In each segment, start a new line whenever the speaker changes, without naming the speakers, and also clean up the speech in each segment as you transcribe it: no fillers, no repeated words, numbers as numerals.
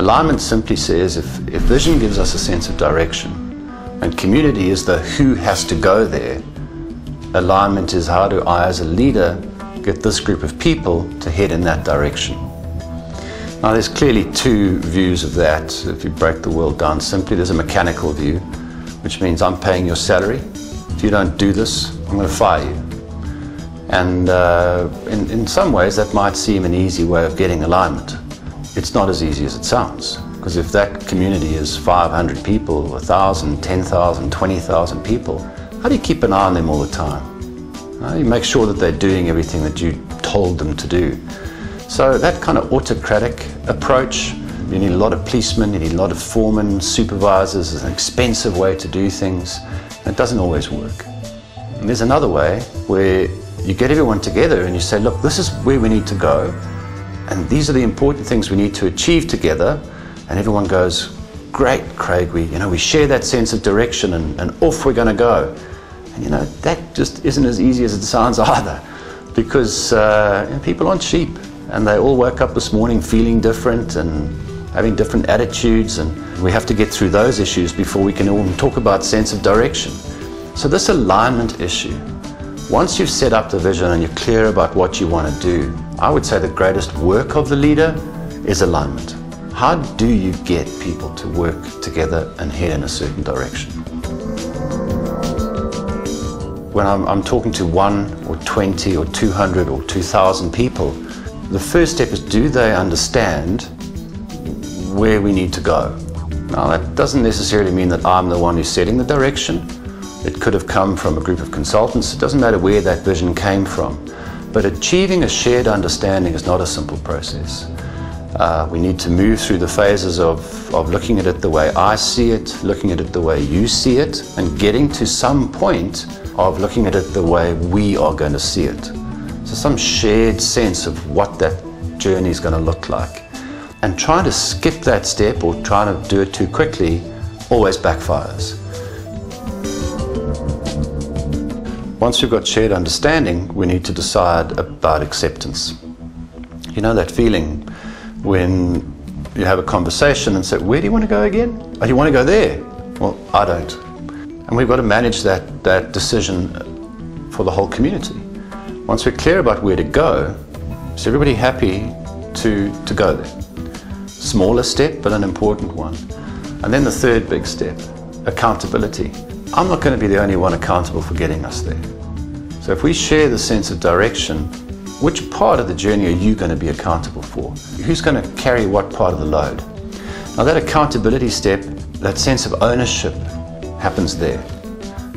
Alignment simply says if vision gives us a sense of direction and community is the who has to go there, alignment is how do I as a leader get this group of people to head in that direction. Now there's clearly two views of that. If you break the world down simply, there's a mechanical view, which means I'm paying your salary. If you don't do this, I'm going to fire you. And in some ways that might seem an easy way of getting alignment. It's not as easy as it sounds, because if that community is 500 people, 1,000, 10,000, 20,000 people, how do you keep an eye on them all the time? You make sure that they're doing everything that you told them to do. So that kind of autocratic approach, you need a lot of policemen, you need a lot of foremen, supervisors. It's an expensive way to do things. It doesn't always work. And there's another way where you get everyone together and you say, look, this is where we need to go, and these are the important things we need to achieve together. And everyone goes, great, Craig, we share that sense of direction and off we're going to go. And that just isn't as easy as it sounds either, because people aren't sheep. And they all woke up this morning feeling different and having different attitudes, and we have to get through those issues before we can even talk about sense of direction. So this alignment issue, once you've set up the vision and you're clear about what you want to do, I would say the greatest work of the leader is alignment. How do you get people to work together and head in a certain direction? When I'm talking to 1 or 20 or 200 or 2,000 people, the first step is, do they understand where we need to go? Now that doesn't necessarily mean that I'm the one who's setting the direction. It could have come from a group of consultants. It doesn't matter where that vision came from. But achieving a shared understanding is not a simple process. We need to move through the phases of looking at it the way I see it, looking at it the way you see it, and getting to some point of looking at it the way we are going to see it. So some shared sense of what that journey is going to look like. And trying to skip that step or trying to do it too quickly always backfires. Once we've got shared understanding, we need to decide about acceptance. You know that feeling when you have a conversation and say, where do you want to go again? Oh, do you want to go there? Well, I don't. And we've got to manage that decision for the whole community. Once we're clear about where to go, is everybody happy to go there? Smaller step, but an important one. And then the third big step, accountability. I'm not going to be the only one accountable for getting us there. So if we share the sense of direction, which part of the journey are you going to be accountable for? Who's going to carry what part of the load? Now that accountability step, that sense of ownership happens there.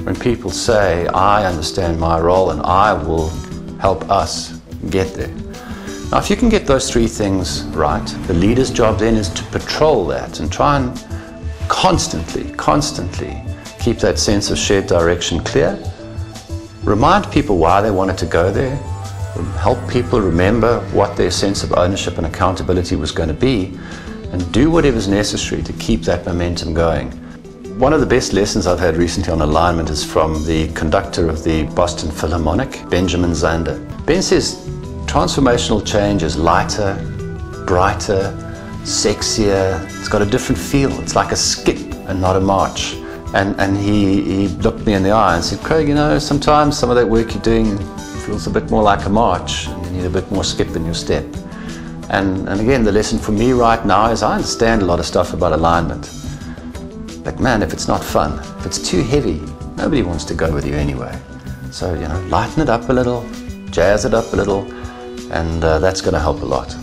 When people say, I understand my role and I will help us get there. Now if you can get those three things right, the leader's job then is to patrol that and try and constantly keep that sense of shared direction clear. Remind people why they wanted to go there. Help people remember what their sense of ownership and accountability was going to be, and do whatever's necessary to keep that momentum going. One of the best lessons I've had recently on alignment is from the conductor of the Boston Philharmonic, Benjamin Zander. Ben says transformational change is lighter, brighter, sexier. It's got a different feel. It's like a skip and not a march. And he looked me in the eye and said, Craig, sometimes some of that work you're doing feels a bit more like a march, and you need a bit more skip in your step. And again, the lesson for me right now is I understand a lot of stuff about alignment. But man, if it's not fun, if it's too heavy, nobody wants to go with you anyway. So, lighten it up a little, jazz it up a little, and that's going to help a lot.